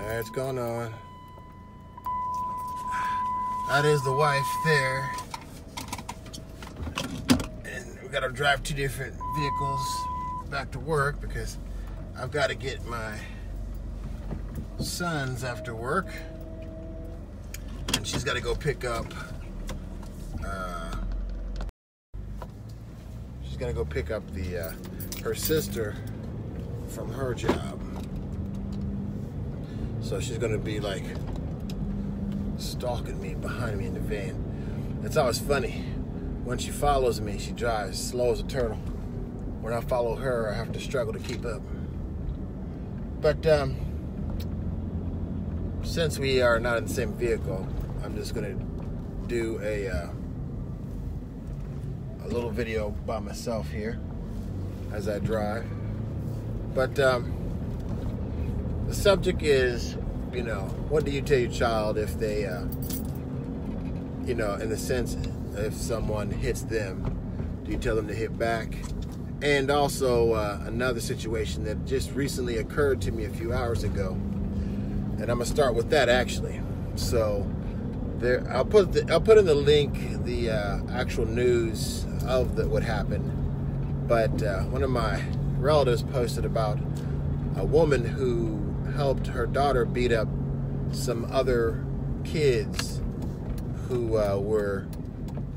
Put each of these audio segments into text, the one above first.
What's going on? That is the wife there. And we gotta drive two different vehicles back to work because I've got to get my sons after work. And she's got to go pick up her sister from her job. So she's gonna be like stalking me behind me in the van. It's always funny. When she follows me, she drives slow as a turtle. When I follow her, I have to struggle to keep up. But since we are not in the same vehicle, I'm just gonna do a little video by myself here as I drive. But the subject is, what do you tell your child if they, in the sense, if someone hits them, do you tell them to hit back? And also another situation that just recently occurred to me a few hours ago, and I'm gonna start with that actually. So there, I'll put in the link the actual news of what happened. But one of my relatives posted about a woman who helped her daughter beat up some other kids who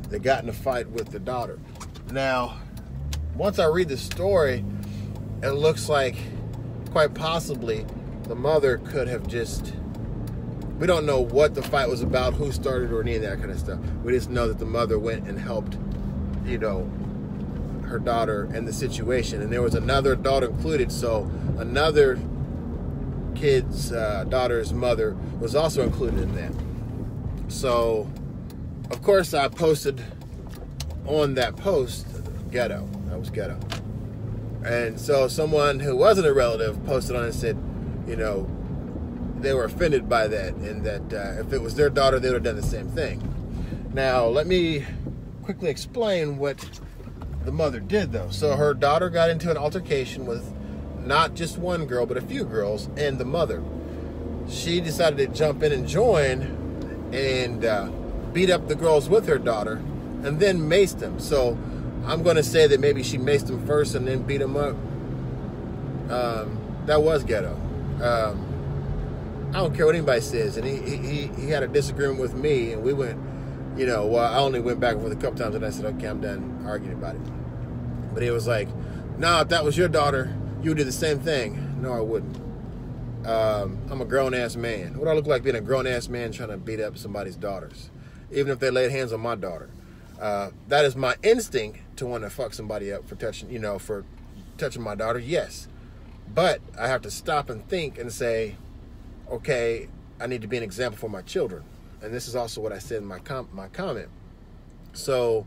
they got in a fight with the daughter. Now, once I read the story, it looks like quite possibly the mother could have we don't know what the fight was about, who started, or any of that kind of stuff. We just know that the mother went and helped, her daughter in the situation. And there was another adult included, so another kid's daughter's mother was also included in that. So, of course, I posted on that post, ghetto. That was ghetto. And so someone who wasn't a relative posted on it and said, they were offended by that, and that if it was their daughter, they would have done the same thing. Now, let me quickly explain what the mother did, though. So her daughter got into an altercation with not just one girl, but a few girls, and the mother. She decided to jump in and join and beat up the girls with her daughter and then maced them. So I'm going to say that maybe she maced them first and then beat them up. That was ghetto. I don't care what anybody says. And he had a disagreement with me, and we went, I only went back and forth a couple times, and I said, okay, I'm done arguing about it. But he was like, nah, if that was your daughter, you would do the same thing. No, I wouldn't. I'm a grown-ass man. What do I look like being a grown-ass man trying to beat up somebody's daughters? Even if they laid hands on my daughter. That is my instinct to want to fuck somebody up for touching my daughter, yes. But I have to stop and think and say, okay, I need to be an example for my children. And this is also what I said in my comment. So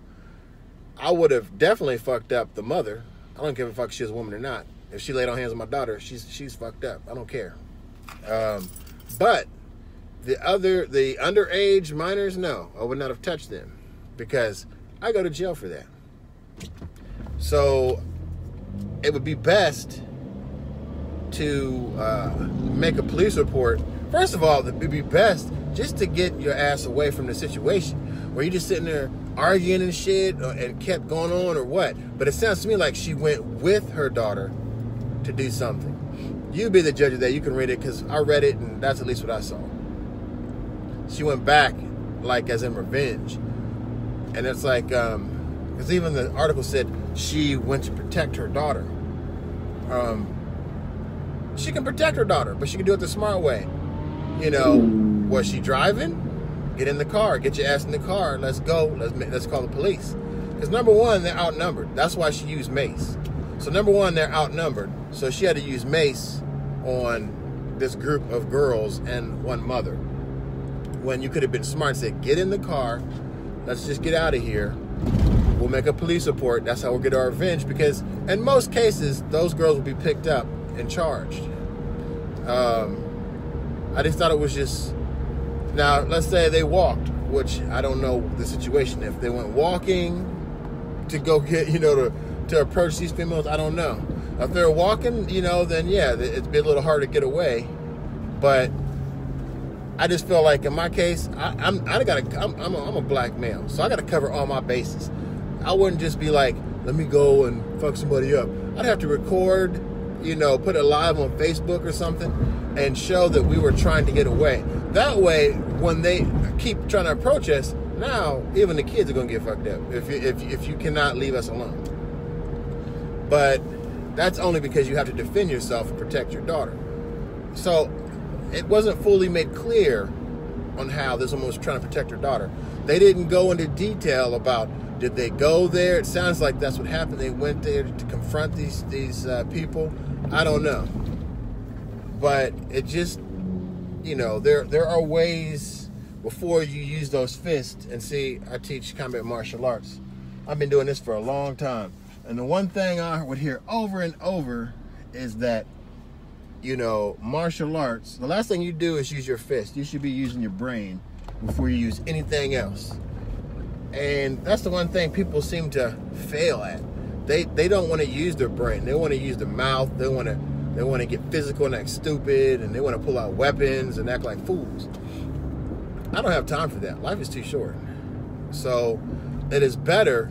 I would have definitely fucked up the mother. I don't give a fuck if she's a woman or not. If she laid on hands on my daughter, she's fucked up. I don't care. But the underage minors, no, I would not have touched them because I go to jail for that. So it would be best to make a police report. First of all, it would be best just to get your ass away from the situation where you're just sitting there arguing and shit and kept going on or what. But it sounds to me like she went with her daughter to do something. You be the judge of that. You can read it because I read it and that's at least what I saw. She went back like as in revenge. And it's like, because even the article said she went to protect her daughter. She can protect her daughter, but she can do it the smart way. Was she driving? Get in the car. Get your ass in the car. Let's go. Let's call the police. Because number one, they're outnumbered. That's why she used mace. So number one, they're outnumbered. So she had to use mace on this group of girls and one mother. When you could have been smart and said, get in the car. Let's just get out of here. We'll make a police report. That's how we'll get our revenge. Because in most cases, those girls will be picked up and charged. I just thought it was just... Now, let's say they walked, which I don't know the situation. If they went walking to go get, to approach these females, I don't know. If they're walking, then yeah, it'd be a little hard to get away. But I just feel like in my case, I'm a black male, so I got to cover all my bases. I wouldn't just be like, let me go and fuck somebody up. I'd have to record, put it live on Facebook or something, and show that we were trying to get away. That way, when they keep trying to approach us, now even the kids are gonna get fucked up if you cannot leave us alone. But that's only because you have to defend yourself and protect your daughter. So it wasn't fully made clear on how this woman was trying to protect her daughter. They didn't go into detail about, did they go there? It sounds like that's what happened. They went there to confront these people. I don't know. But it just, there are ways before you use those fists. And see, I teach combat martial arts. I've been doing this for a long time. And the one thing I would hear over and over is that, martial arts, the last thing you do is use your fist. You should be using your brain before you use anything else. And that's the one thing people seem to fail at. They don't want to use their brain. They want to use their mouth. They want to get physical and act stupid, and they want to pull out weapons and act like fools. I don't have time for that. Life is too short. So it is better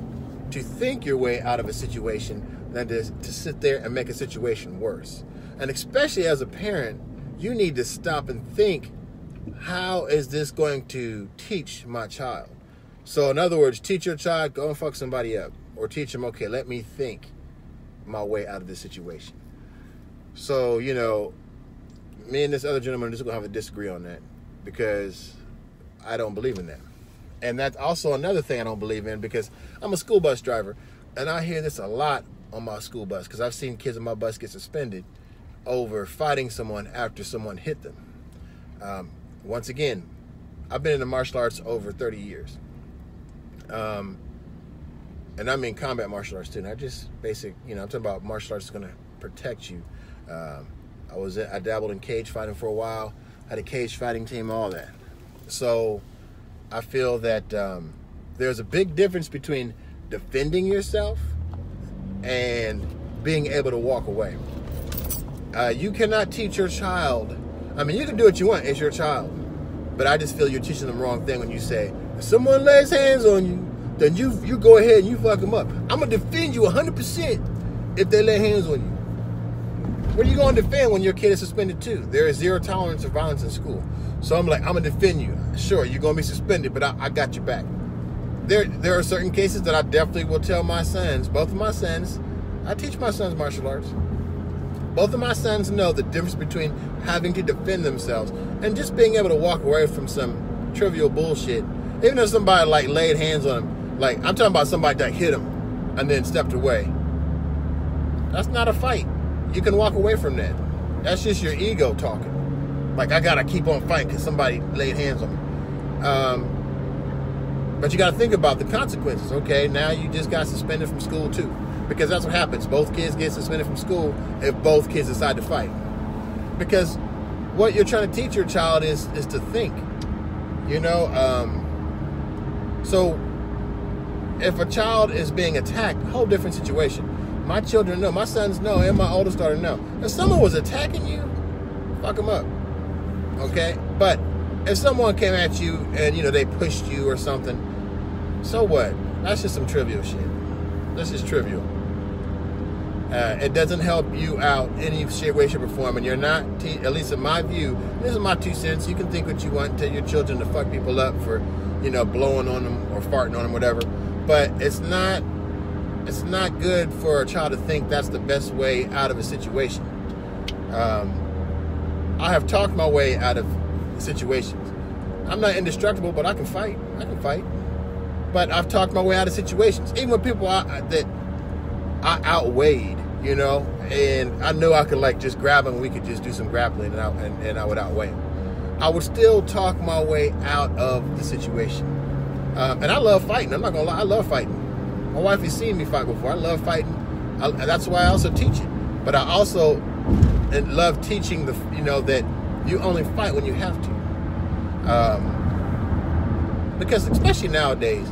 to think your way out of a situation than to sit there and make a situation worse. And especially as a parent, you need to stop and think, how is this going to teach my child? So in other words, teach your child, go and fuck somebody up. Or teach them, okay, let me think my way out of this situation. So, me and this other gentleman are just going to have a disagree on that, because I don't believe in that. And that's also another thing I don't believe in, because I'm a school bus driver, and I hear this a lot on my school bus, because I've seen kids on my bus get suspended over fighting someone after someone hit them. Once again, I've been in the martial arts over 30 years. And I mean combat martial arts too, not just basic, I'm talking about martial arts that's going to protect you. I dabbled in cage fighting for a while, had a cage fighting team, all that. So I feel that there's a big difference between defending yourself and being able to walk away. You cannot teach your child, you can do what you want, it's your child. But I just feel you're teaching them the wrong thing when you say, if someone lays hands on you, then you go ahead and you fuck them up. I'm going to defend you 100% if they lay hands on you. What are you going to defend when your kid is suspended too? There is zero tolerance of violence in school. So I'm like, I'm going to defend you. Sure, you're going to be suspended, but I got your back. There are certain cases that I definitely will tell my sons, both of my sons, I teach my sons martial arts. Both of my sons know the difference between having to defend themselves and just being able to walk away from some trivial bullshit. Even if somebody laid hands on them, I'm talking about somebody that hit him and then stepped away. That's not a fight. You can walk away from that. That's just your ego talking. I gotta keep on fighting because somebody laid hands on me. But you gotta think about the consequences. Okay, now you just got suspended from school too. Because that's what happens. Both kids get suspended from school if both kids decide to fight. Because what you're trying to teach your child is to think. So if a child is being attacked, whole different situation. My children know, my sons know, and my oldest daughter know. If someone was attacking you, fuck them up. Okay? But if someone came at you and, they pushed you or something, so what? That's just some trivial shit. That's just trivial. It doesn't help you out any shape, way, shape, or form, and you're not, at least in my view, this is my 2 cents, you can think what you want, tell your children to fuck people up for, blowing on them or farting on them, whatever, but it's not good for a child to think that's the best way out of a situation. I have talked my way out of situations. I'm not indestructible, but I can fight. But I've talked my way out of situations, even with people that I outweighed, and I knew I could just grab them. We could just do some grappling, and I would outweigh them. I would still talk my way out of the situation. And I love fighting. I'm not gonna lie, I love fighting. My wife has seen me fight before. I love fighting. That's why I also teach it. But I also love teaching that you only fight when you have to. Because especially nowadays,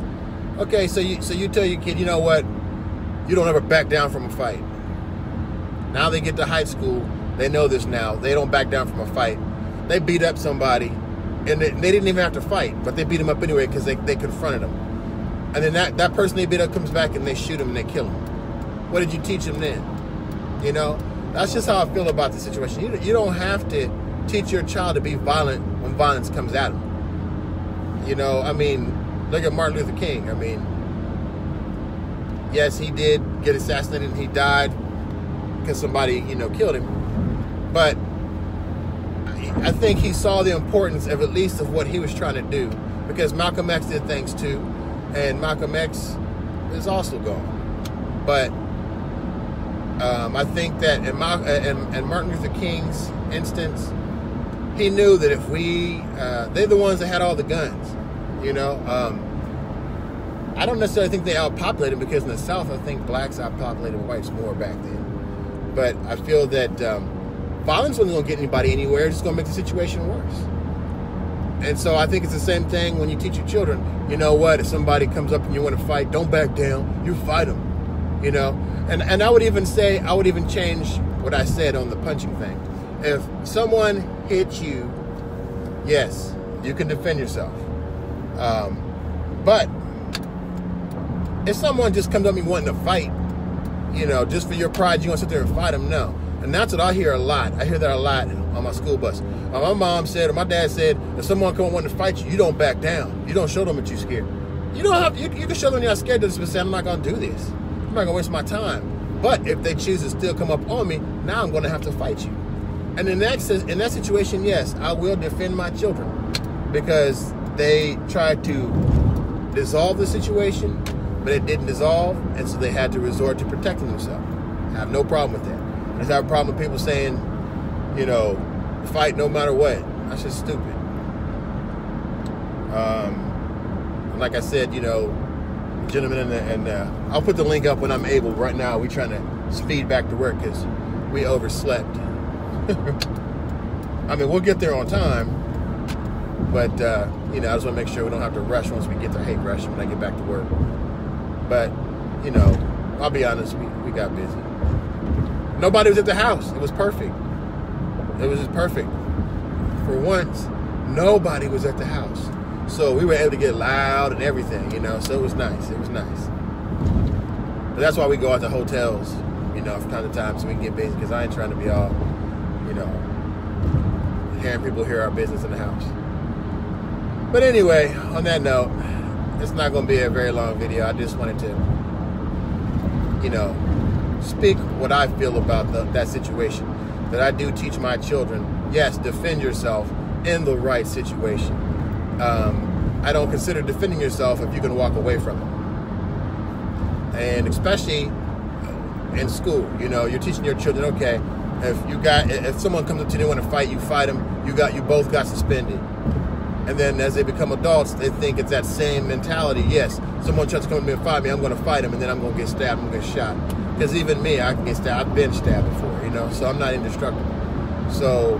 okay, so you tell your kid, you know what, you don't ever back down from a fight. Now they get to high school, they know this now. They don't back down from a fight. They beat up somebody, And they didn't even have to fight, but they beat him up anyway because they confronted him. And then that person they beat up comes back and they shoot him and they kill him. What did you teach him then? You know, that's just how I feel about the situation. You don't have to teach your child to be violent when violence comes at him. You know, I mean, look at Martin Luther King. I mean, yes, he did get assassinated and he died because somebody, you know, killed him. But I think he saw the importance of at least of what he was trying to do, because Malcolm X did things too, and Malcolm X is also gone. But I think that in Martin Luther King's instance, he knew that if they're the ones that had all the guns, you know. I don't necessarily think they outpopulated, because in the South, I think blacks outpopulated whites more back then. But I feel that violence wasn't going to get anybody anywhere. It's just going to make the situation worse. And so I think it's the same thing when you teach your children. You know what? If somebody comes up and you want to fight, don't back down. You fight them. You know? And I would even change what I said on the punching thing. If someone hits you, yes, you can defend yourself. But if someone just comes up to me wanting to fight, you know, just for your pride, you want to sit there and fight them? No. And that's what I hear a lot. I hear that a lot on my school bus. My mom said, or my dad said, if someone comes wanting to fight you, you don't back down. You don't show them that you're scared. You don't have. You can show them you're not scared. Just say, I'm not going to do this. I'm not going to waste my time. But if they choose to still come up on me, now I'm going to have to fight you. And in that situation, yes, I will defend my children, because they tried to dissolve the situation, but it didn't dissolve, and so they had to resort to protecting themselves. I have no problem with that. I just have a problem with people saying, you know, fight no matter what. That's just stupid. Like I said, you know, gentlemen, and I'll put the link up when I'm able. Right now, we're trying to speed back to work because we overslept. I mean, we'll get there on time, but, you know, I just want to make sure we don't have to rush once we get there. I hate rushing when I get back to work. But, you know, I'll be honest, we got busy. Nobody was at the house. It was perfect. It was just perfect. For once, nobody was at the house. So we were able to get loud and everything, you know, so it was nice. It was nice. But that's why we go out to hotels, you know, from time to time so we can get busy, because I ain't trying to be all, you know, hearing people hear our business in the house. But anyway, on that note, it's not going to be a very long video. I just wanted to, you know, speak what I feel about that situation. That I do teach my children, yes, defend yourself in the right situation. I don't consider defending yourself if you can walk away from it. And especially in school, you know, you're teaching your children, okay, if someone comes up to you and want to fight, you fight them, you both got suspended. And then as they become adults, they think it's that same mentality. Yes, someone tries to come to me and fight me, I'm going to fight him, and then I'm going to get stabbed, I'm going to get shot. Because even me, I can get stabbed. I've been stabbed before, you know, so I'm not indestructible. So,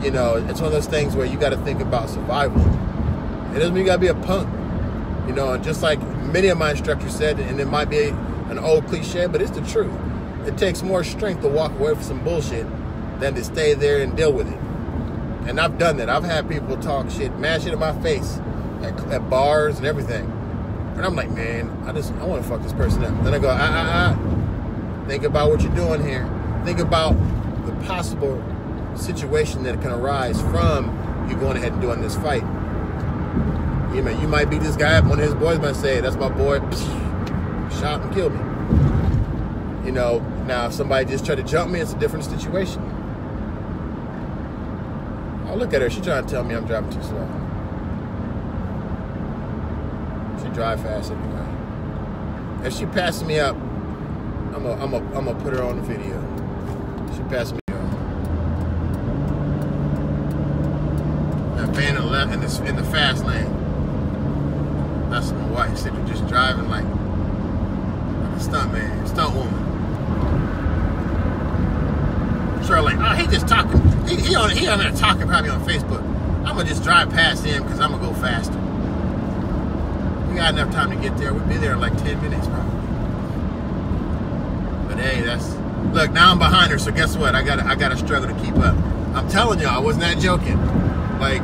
you know, it's one of those things where you got to think about survival. It doesn't mean you got to be a punk, you know, and just like many of my instructors said, and it might be an old cliche, but it's the truth. It takes more strength to walk away from some bullshit than to stay there and deal with it. And I've done that. I've had people talk shit, mad shit in my face at bars and everything. And I'm like, man, I want to fuck this person up. Then I go, think about what you're doing here. Think about the possible situation that can arise from you going ahead and doing this fight. You know, you might beat this guy up. One of his boys might say, that's my boy. Shot and killed me. You know, now if somebody just tried to jump me, it's a different situation. Oh, look at her. She's trying to tell me I'm driving too slow. She drive fast anyway. If she passes me up, I'm gonna put her on the video. She passed me up. That van in the left in the fast lane. That's my wife. Sitting just driving like a stunt man, stunt woman. Sure, like, oh, he just talking. He on there talking probably on Facebook. I'm gonna just drive past him because I'm gonna go faster. We got enough time to get there. We'll be there in like 10 minutes probably. But hey, look, now I'm behind her, so guess what? I gotta struggle to keep up. I'm telling y'all, I was not joking. Like,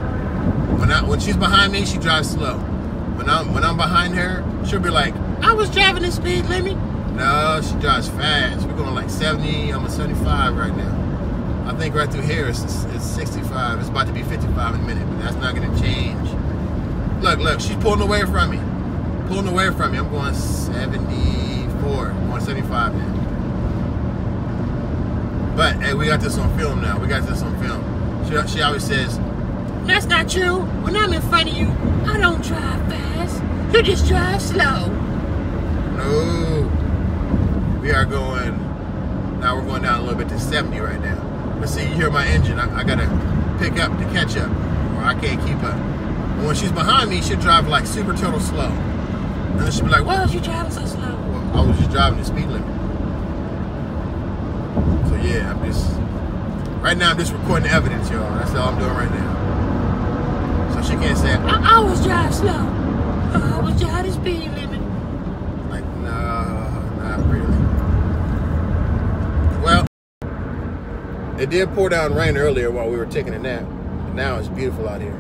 When she's behind me, she drives slow. When I'm behind her, she'll be like, I was driving the speed limit. No, she drives fast. We're going like 70, almost 75 right now. I think right through here it's 65. It's about to be 55 in a minute, but that's not going to change. Look, she's pulling away from me. Pulling away from me. I'm going 74. I'm going 75 now. But, hey, we got this on film now. We got this on film. She always says, that's not true. When I'm in front of you, I don't drive fast. You just drive slow. No. We are going, now we're going down a little bit to 70 right now. But see, you hear my engine. I got to pick up to catch up, or I can't keep up. But when she's behind me, she'll drive like super total slow. And then she'll be like, why was you driving so slow? Well, I was just driving the speed limit. So yeah, right now I'm just recording the evidence, y'all. That's all I'm doing right now. So she can't say, I always drive slow. I always drive the speed limit. Like, no, not really. Well, it did pour down rain earlier while we were taking a nap. And now it's beautiful out here.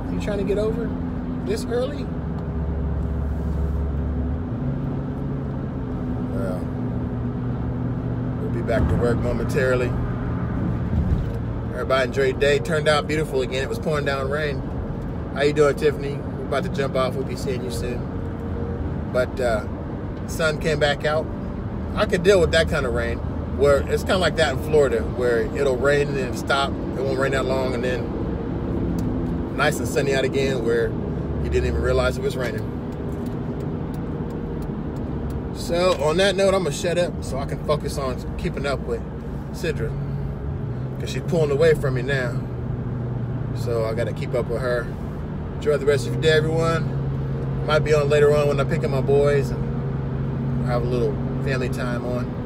Are you trying to get over this early? Well, we'll be back to work momentarily. Everybody enjoy your day. Turned out beautiful again. It was pouring down rain. How you doing, Tiffany? We're about to jump off. We'll be seeing you soon. But the sun came back out. I could deal with that kind of rain. Where it's kind of like that in Florida, where it'll rain and then stop. It won't rain that long, and then nice and sunny out again, where you didn't even realize it was raining. So on that note, I'm gonna shut up so I can focus on keeping up with Sidra, because she's pulling away from me now. So I gotta keep up with her. Enjoy the rest of your day, everyone. Might be on later on when I pick up my boys and have a little family time on.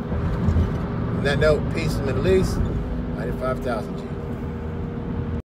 On that note, peace in the Middle East, 95,000.